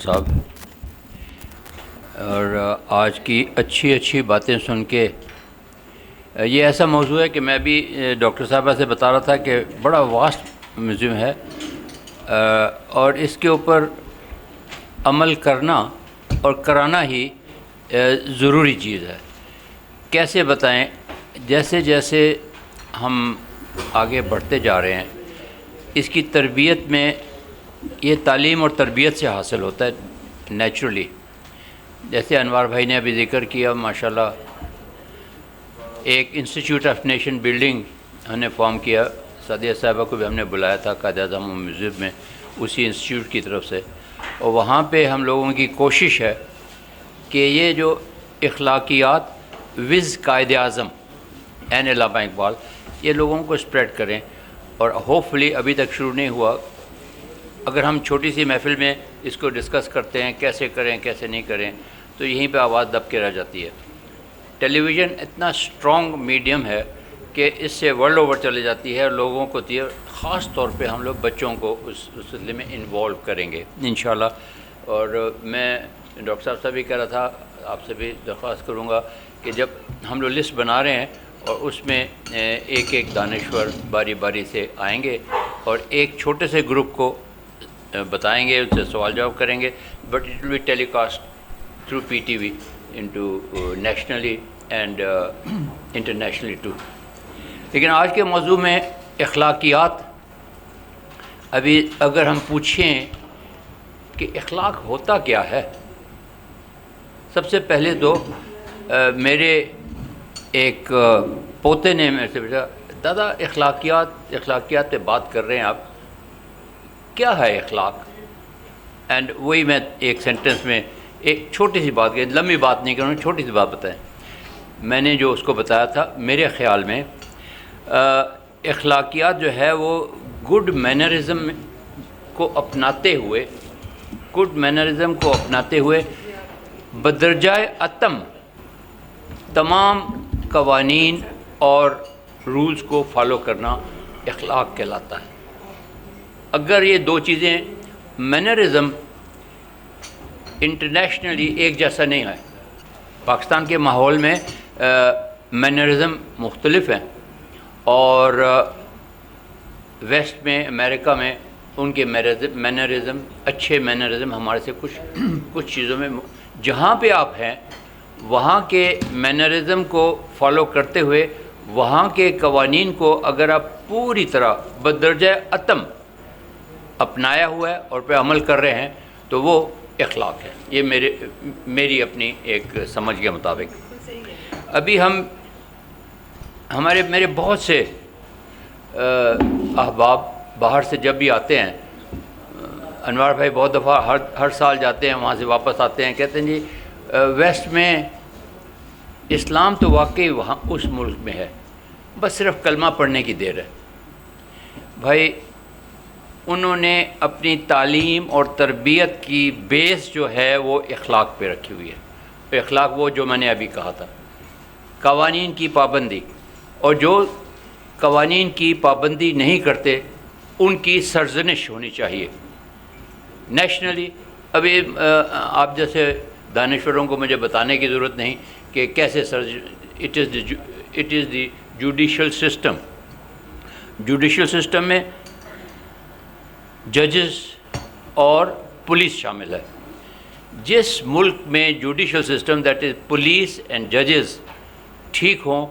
صاحب، اور آج کی اچھی باتیں سن کے یہ ایسا موضوع ہے کہ میں بھی ڈاکٹر صاحبہ سے بتا رہا تھا کہ بڑا واسٹ میوزیم ہے اور اس کے اوپر عمل کرنا اور کرانا ہی ضروری چیز ہے۔ کیسے بتائیں؟ جیسے جیسے ہم آگے بڑھتے جا رہے ہیں، اس کی تربیت میں یہ تعلیم اور تربیت سے حاصل ہوتا ہے نیچرلی۔ جیسے انوار بھائی نے ابھی ذکر کیا، ماشاءاللہ ایک انسٹیٹیوٹ آف نیشن بلڈنگ ہم نے فارم کیا، سعدیہ صاحبہ کو بھی ہم نے بلایا تھا قائد اعظم میوزیم میں اسی انسٹیٹیوٹ کی طرف سے، اور وہاں پہ ہم لوگوں کی کوشش ہے کہ یہ جو اخلاقیات وز قائد اعظم این علامہ اقبال، یہ لوگوں کو اسپریڈ کریں، اور ہوپ فلی ابھی تک شروع نہیں ہوا۔ اگر ہم چھوٹی سی محفل میں اس کو ڈسکس کرتے ہیں کیسے کریں کیسے نہیں کریں، تو یہیں پہ آواز دب کے رہ جاتی ہے۔ ٹیلی ویژن اتنا اسٹرانگ میڈیم ہے کہ اس سے ورلڈ اوور چلے جاتی ہے، اور لوگوں کو خاص طور پہ ہم لوگ بچوں کو اس سلسلے میں انوالو کریں گے انشاءاللہ۔ اور میں ڈاکٹر صاحب سے بھی کہہ رہا تھا، آپ سے بھی درخواست کروں گا کہ جب ہم لوگ لسٹ بنا رہے ہیں اور اس میں ایک دانشور باری باری سے آئیں گے اور ایک چھوٹے سے گروپ کو بتائیں گے، ان سے سوال جواب کریں گے، but it will be telecast through P T V into nationally and internationally too. لیکن آج کے موضوع میں اخلاقیات، ابھی اگر ہم پوچھیں کہ اخلاق ہوتا کیا ہے، سب سے پہلے تو میرے ایک پوتے نے میرے سے پوچھا، دادا اخلاقیات پہ بات کر رہے ہیں آپ، کیا ہے اخلاق؟ اینڈ وہی میں ایک سینٹنس میں ایک چھوٹی سی بات کہی، لمبی بات نہیں کروں، چھوٹی سی بات بتائیں۔ میں نے جو اس کو بتایا تھا، میرے خیال میں اخلاقیات جو ہے وہ گڈ مینرزم کو اپناتے ہوئے بدرجۂ اتم تمام قوانین اور رولز کو فالو کرنا اخلاق کہلاتا ہے۔ اگر یہ دو چیزیں، مینرزم انٹرنیشنلی ایک جیسا نہیں ہے، پاکستان کے ماحول میں مینرزم مختلف ہیں، اور ویسٹ میں امریکہ میں ان کے مینرزم اچھے مینرزم ہمارے سے کچھ چیزوں میں، جہاں پہ آپ ہیں وہاں کے مینرزم کو فالو کرتے ہوئے وہاں کے قوانین کو اگر آپ پوری طرح بدرجہ اتم اپنایا ہوا ہے اور پہ عمل کر رہے ہیں تو وہ اخلاق ہے۔ یہ میری اپنی ایک سمجھ کے مطابق۔ ابھی میرے بہت سے احباب باہر سے جب بھی آتے ہیں، انوار بھائی بہت دفعہ ہر سال جاتے ہیں، وہاں سے واپس آتے ہیں، کہتے ہیں جی ویسٹ میں اسلام تو واقعی وہاں اس ملک میں ہے، بس صرف کلمہ پڑھنے کی دیر ہے۔ بھائی انہوں نے اپنی تعلیم اور تربیت کی بیس جو ہے وہ اخلاق پہ رکھی ہوئی ہے۔ اخلاق وہ جو میں نے ابھی کہا تھا، قوانین کی پابندی، اور جو قوانین کی پابندی نہیں کرتے ان کی سرزنش ہونی چاہیے نیشنلی۔ ابھی آپ جیسے دانشوروں کو مجھے بتانے کی ضرورت نہیں کہ کیسے it is the judicial system. Judicial system میں ججز اور پولیس شامل ہے۔ جس ملک میں judicial system that is police and ججز ٹھیک ہوں،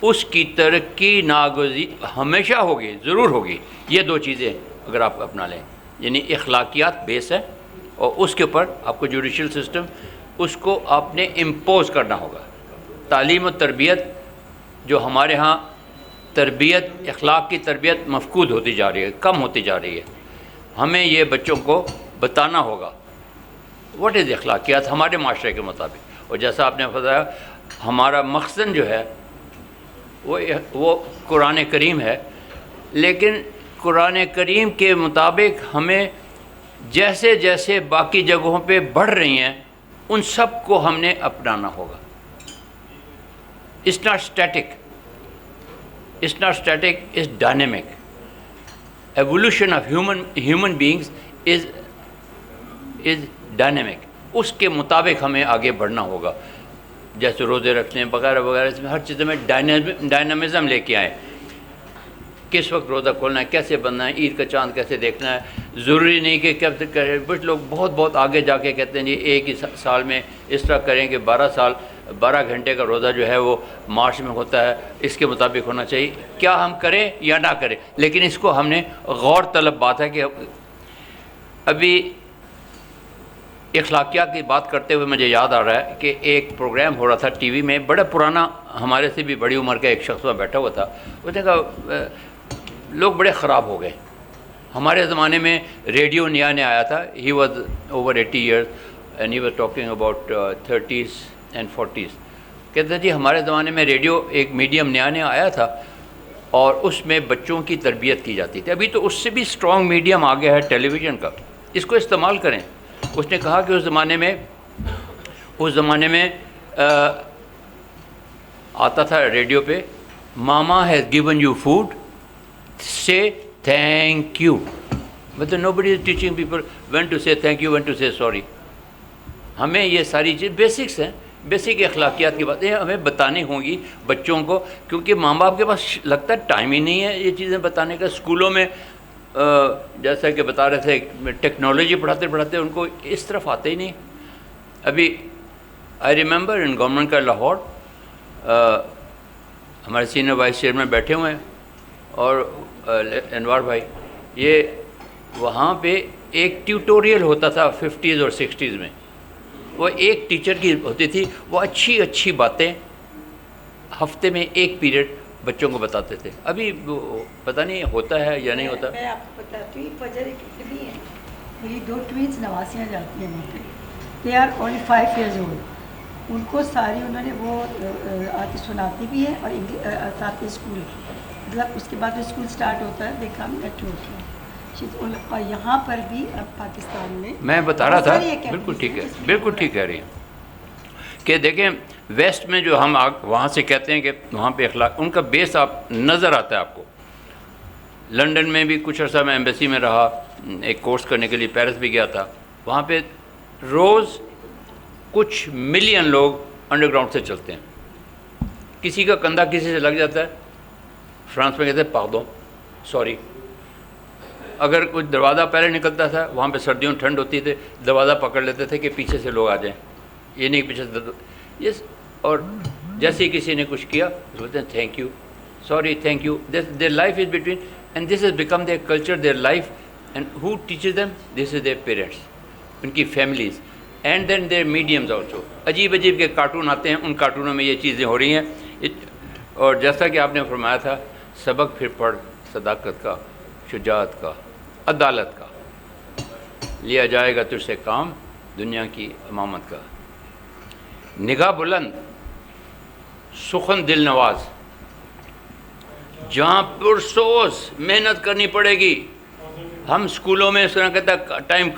اس کی ترقی ناگزیر ہمیشہ ہوگی، ضرور ہوگی۔ یہ دو چیزیں اگر آپ اپنا لیں، یعنی اخلاقیات بیس ہے، اور اس کے اوپر آپ کو جوڈیشل سسٹم، اس کو آپ نے امپوز کرنا ہوگا۔ تعلیم و تربیت، جو ہمارے ہاں تربیت، اخلاق کی تربیت مفقود ہوتی جا رہی ہے، کم ہوتی جا رہی ہے، ہمیں یہ بچوں کو بتانا ہوگا واٹ از اخلاقیات ہمارے معاشرے کے مطابق۔ اور جیسا آپ نے بتایا، ہمارا مخزن جو ہے وہ قرآن کریم ہے، لیکن قرآن کریم کے مطابق ہمیں جیسے جیسے باقی جگہوں پہ بڑھ رہی ہیں ان سب کو ہم نے اپنانا ہوگا۔ It's not static. It's not static, it's dynamic. Evolution of human beings is dynamic, اس کے مطابق ہمیں آگے بڑھنا ہوگا. جیسے روزے رکھنے وغیرہ وغیرہ، اس میں ہر چیز میں ڈائنامزم لے کے آئیں. کس وقت روزہ کھولنا ہے، کیسے بننا ہے، عید کا چاند کیسے دیکھنا ہے. ضروری نہیں کہ کب تک کریں. کچھ لوگ بہت آگے جا کے کہتے ہیں جی ایک ہی سال میں اس طرح کریں کہ 12 گھنٹے کا روزہ جو ہے وہ مارچ میں ہوتا ہے، اس کے مطابق ہونا چاہیے. کیا ہم کریں یا نہ کریں، لیکن اس کو ہم نے غور طلب بات ہے. کہ ابھی اخلاقیات کی بات کرتے ہوئے مجھے یاد آ رہا ہے کہ ایک پروگرام ہو رہا تھا ٹی وی میں، بڑا پرانا، ہمارے سے بھی بڑی عمر کا ایک شخص وہاں بیٹھا ہوا تھا. اس نے کہا لوگ بڑے خراب ہو گئے. ہمارے زمانے میں ریڈیو نیا نیا آیا تھا. He was over 80 years and he was talking about 30s and 40s. کہتے ہیں جی ہمارے زمانے میں ریڈیو ایک میڈیم نیا نیا آیا تھا اور اس میں بچوں کی تربیت کی جاتی تھی. ابھی تو اس سے بھی اسٹرانگ میڈیم آ گیا ہے ٹیلی ویژن کا، اس کو استعمال کریں. اس نے کہا کہ اس زمانے میں آتا تھا ریڈیو پہ، mama has given you food say thank you. مطلب nobody is teaching people when to say thank you, when to say sorry. ہمیں یہ ساری چیز بیسکس ہیں، بیسک اخلاقیات کی باتیں ہمیں بتانی ہوں گی بچوں کو، کیونکہ ماں باپ کے پاس لگتا ہے ٹائم ہی نہیں ہے یہ چیزیں بتانے کا. اسکولوں میں جیسا کہ بتا رہے تھے ٹیکنالوجی پڑھاتے پڑھاتے ان کو اس طرف آتے ہی نہیں. ابھی آئی ریممبر ان گورنمنٹ کا لاہور، ہمارے سینئر وائس چیئرمین بیٹھے ہوئے ہیں اور انوار بھائی، یہ وہاں پہ ایک ٹیوٹوریل ہوتا تھا 50s اور 60s میں. وہ ایک ٹیچر کی ہوتی تھی، وہ اچھی باتیں ہفتے میں ایک پیریڈ بچوں کو بتاتے تھے. ابھی پتہ نہیں ہوتا ہے یا نہیں ہوتا. میں آپ کو بتاتی ہوں، فجر اتنی ہے، میری 2 ٹوینس نواسیاں جاتی ہیں وہاں پہ. They are only 5 years old. ان کو ساری انہوں نے وہ آتی سناتی بھی ہے اور ساتھ اسکول، مطلب اس کے بعد اسکول سٹارٹ ہوتا ہے دے کم ایٹ 2 اور یہاں پر بھی اب پاکستان میں بتا رہا تھا. بالکل ٹھیک ہے، بالکل ٹھیک کہہ رہی ہیں کہ دیکھیں ویسٹ میں جو ہم وہاں سے کہتے ہیں کہ وہاں پہ اخلاق، ان کا بیس آپ نظر آتا ہے آپ کو. لنڈن میں بھی کچھ عرصہ میں ایمبیسی میں رہا، ایک کورس کرنے کے لیے پیرس بھی گیا تھا. وہاں پہ روز کچھ ملین لوگ انڈر گراؤنڈ سے چلتے ہیں. کسی کا کندھا کسی سے لگ جاتا ہے، فرانس میں کہتے ہیں پاردوں، سوری. اگر کچھ دروازہ پہلے نکلتا تھا، وہاں پہ سردیوں ٹھنڈ ہوتی تھی، دروازہ پکڑ لیتے تھے کہ پیچھے سے لوگ آ جائیں، یہ نہیں پیچھے سے یس. اور جیسے ہی کسی نے کچھ کیا بولتے ہیں thank you, sorry, thank you. Their life is between and this is become their culture, their life. And who teaches them? This is their parents, ان کی families, and then their mediums also. عجیب کے cartoon آتے ہیں، ان کارٹونوں میں یہ چیزیں ہو رہی ہیں. اور جیسا کہ آپ نے فرمایا تھا، سبق پھر پڑھ صداقت کا، شجاعت کا، عدالت کا، لیا جائے گا تجھ سے کام دنیا کی امامت کا. نگاہ بلند، سخن دل نواز، جہاں پرسوز محنت کرنی پڑے گی. ہم اسکولوں میں اس طرح کہتا ٹائم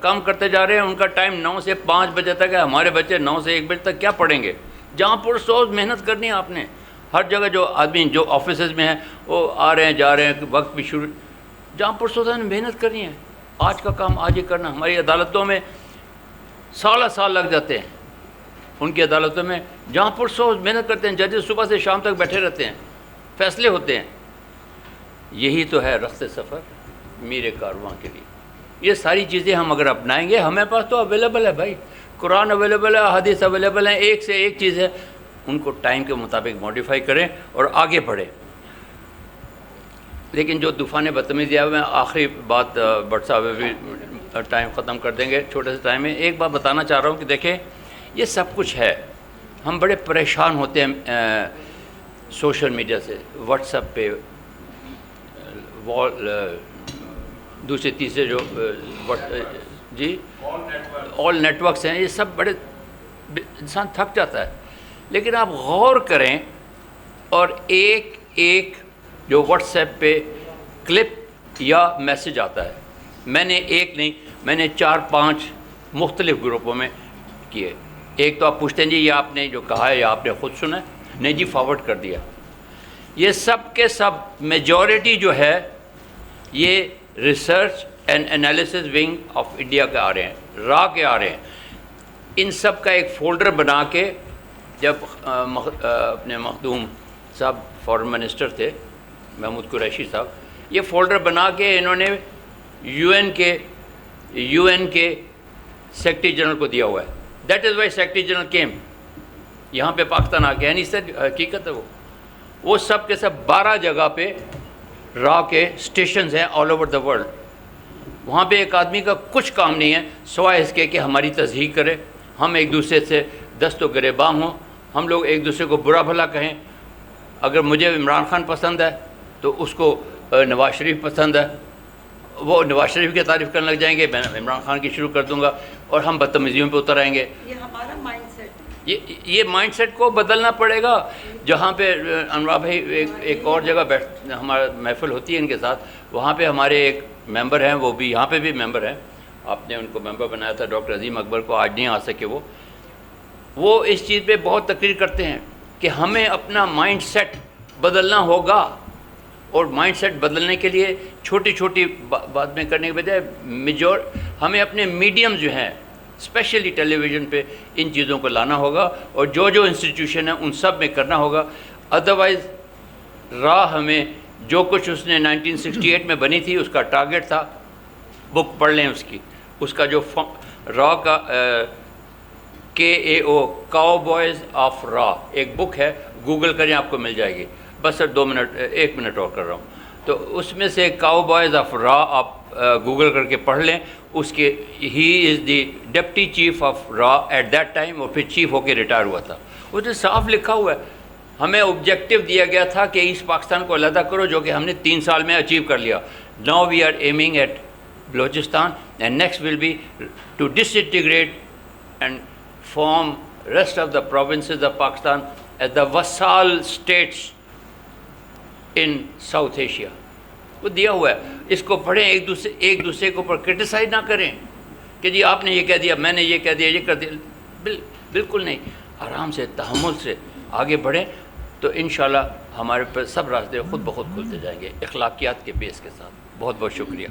کم کرتے جا رہے ہیں. ان کا ٹائم 9 سے 5 بجے تک ہے، ہمارے بچے 9 سے 1 بجے تک کیا پڑھیں گے؟ جہاں پرسوز محنت کرنی ہے آپ نے. ہر جگہ جو آدمی جو آفیسز میں ہیں وہ آ رہے ہیں جا رہے ہیں، وقت بھی شروع، جہاں پرسوز نے محنت کرنی ہے. آج کا کام آج ہی کرنا. ہماری عدالتوں میں سال لگ جاتے ہیں، ان کی عدالتوں میں جہاں پرسوز محنت کرتے ہیں. ججز صبح سے شام تک بیٹھے رہتے ہیں، فیصلے ہوتے ہیں. یہی تو ہے رخت سفر میرے کارواں کے لیے. یہ ساری چیزیں ہم اگر اپنائیں گے، ہمیں پاس تو اویلیبل ہے بھائی، قرآن اویلیبل ہے، حدیث اویلیبل ہیں، ایک سے ایک چیز ہے. ان کو ٹائم کے مطابق موڈیفائی کریں اور آگے بڑھیں. لیکن جو طوفان بدتمیزی ہے، میں آخری بات بٹ صاحب بھی ٹائم ختم کر دیں گے چھوٹے سے ٹائم میں. ایک بات بتانا چاہ رہا ہوں کہ دیکھیں یہ سب کچھ ہے، ہم بڑے پریشان ہوتے ہیں سوشل میڈیا سے، واٹس ایپ پہ، دوسرے تیسرے جو جی آل نیٹ ورکس ہیں، یہ سب بڑے انسان تھک جاتا ہے. لیکن آپ غور کریں اور ایک جو واٹس ایپ پہ کلپ یا میسج آتا ہے، میں نے ایک نہیں، میں نے 4-5 مختلف گروپوں میں کیے. ایک تو آپ پوچھتے ہیں جی یہ آپ نے جو کہا ہے یا آپ نے خود سنا ہے؟ نہیں جی، فارورڈ کر دیا. یہ سب کے سب میجورٹی جو ہے یہ research analysis wing of India کے آ رہے ہیں، را کے آ رہے ہیں. ان سب کا ایک فولڈر بنا کے جب اپنے مخدوم صاحب فارن منسٹر تھے محمود قریشی صاحب، یہ فولڈر بنا کے انہوں نے یو این کے سیکرٹری جنرل کو دیا ہوا ہے. That is why secretary general came یہاں پہ پاکستان آ کے، یعنی سر حقیقت ہے وہ سب کے سب 12 جگہ پہ را کے اسٹیشنز ہیں آل اوور دا ورلڈ. وہاں پہ ایک آدمی کا کچھ کام نہیں ہے سوائے اس کے کہ ہماری تصحیح کرے، ہم ایک دوسرے سے دست و گریباں ہوں، ہم لوگ ایک دوسرے کو برا بھلا کہیں. اگر مجھے عمران خان پسند ہے تو اس کو نواز شریف پسند ہے، وہ نواز شریف کی تعریف کرنے لگ جائیں گے، میں عمران خان کی شروع کر دوں گا اور ہم بدتمیزیوں پہ اتر آئیں گے. یہ ہمارا مائنڈ سیٹ ہے. یہ مائنڈ سیٹ کو بدلنا پڑے گا. جہاں پہ انوار بھائی ایک اور جگہ ہمارا محفل ہوتی ہے ان کے ساتھ، وہاں پہ ہمارے ایک ممبر ہیں، وہ بھی یہاں پہ بھی ممبر ہیں، آپ نے ان کو ممبر بنایا تھا ڈاکٹر عظیم اکبر کو، آج نہیں آ سکے. وہ اس چیز پہ بہت تقریر کرتے ہیں کہ ہمیں اپنا مائنڈ سیٹ بدلنا ہوگا، اور مائنڈ سیٹ بدلنے کے لیے چھوٹی چھوٹی بات میں کرنے کے بجائے ہمیں اپنے میڈیم جو ہیں اسپیشلی ٹیلی ویژن پہ ان چیزوں کو لانا ہوگا، اور جو انسٹیٹیوشن ہیں ان سب میں کرنا ہوگا. ادروائز را ہمیں جو کچھ اس نے 1968 میں بنی تھی اس کا ٹارگیٹ تھا، بک پڑھ لیں اس کا جو را کا KAO cow boys of raw ایک بک ہے، گوگل کریں آپ کو مل جائے گی. بس سر 1 منٹ اور کر رہا ہوں. تو اس میں سے کاؤ بوائز آف را آپ گوگل کر کے پڑھ لیں. اس کے he is the deputy chief of را ایٹ دیٹ ٹائم، اور پھر چیف ہو کے ریٹائر ہوا تھا. اس نے صاف لکھا ہوا ہے، ہمیں آبجیکٹیو دیا گیا تھا کہ ایسٹ پاکستان کو علیحدہ کرو، جو کہ ہم نے 3 سال میں اچیو کر لیا. Now we are aiming at Balochistan and next will be to disintegrate and form rest of the provinces of Pakistan as the vassal states in South Asia. وہ دیا ہوا ہے، اس کو پڑھیں، ایک دوسرے کے اوپر کرٹیسائز نہ کریں کہ جی آپ نے یہ کہہ دیا، میں نے یہ کہہ دیا، یہ کر دیا. بالکل نہیں، آرام سے تحمل سے آگے بڑھیں تو انشاءاللہ ہمارے پر سب راستے خود بخود کھلتے جائیں گے اخلاقیات کے بیس کے ساتھ. بہت بہت شکریہ.